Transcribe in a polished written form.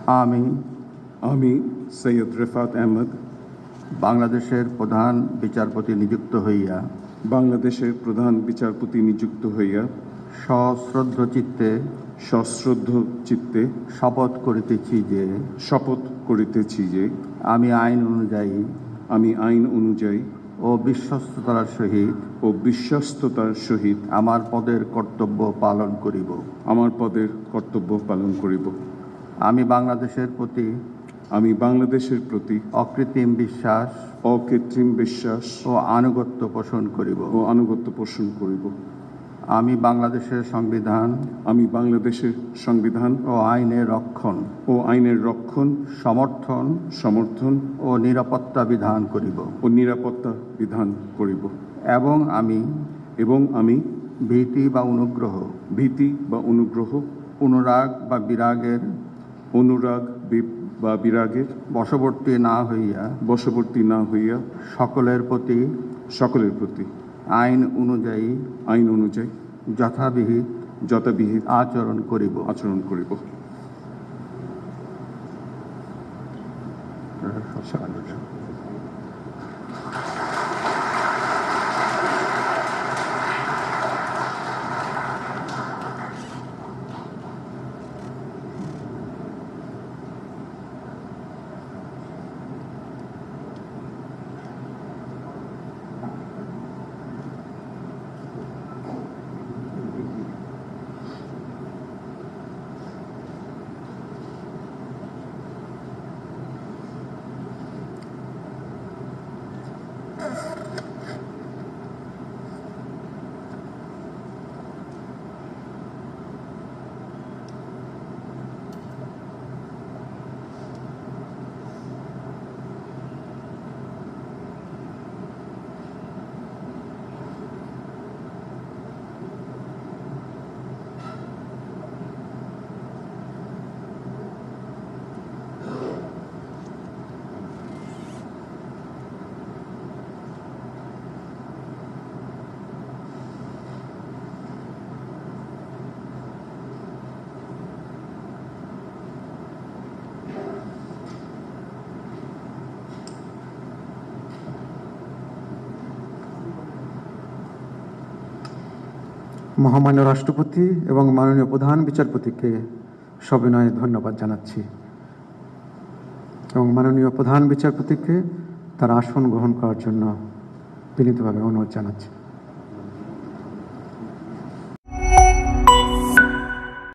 আমি আমি সৈয়দ রেফাত আহমদ বাংলাদেশের প্রধান বিচারপতি নিযুক্ত হইয়া বাংলাদেশের প্রধান বিচারপতি নিযুক্ত হইয়া সশ্রদ্ধ চিত্তে শপথ করিতেছি যে আমি আইন অনুযায়ী ও বিশ্বস্ততার সহিত আমার পদের কর্তব্য পালন করিব। আমি বাংলাদেশের প্রতি অকৃত্রিম বিশ্বাস ও আনুগত্য পোষণ করিব। আমি বাংলাদেশের সংবিধান ও আইনের রক্ষণ সমর্থন ও নিরাপত্তা বিধান করিব। এবং আমি ভীতি বা অনুগ্রহ অনুরাগ বা বিরাগের বশবর্তী না হইয়া সকলের প্রতি আইন অনুযায়ী যথাবিহিত আচরণ করিব। মহামান্য রাষ্ট্রপতি এবং মাননীয় প্রধান বিচারপতিকে সবিনয়ে ধন্যবাদ জানাচ্ছি এবং মাননীয় প্রধান বিচারপতিকে তার আসন গ্রহণ করার জন্য বিনীতভাবে অনুরোধ জানাচ্ছি।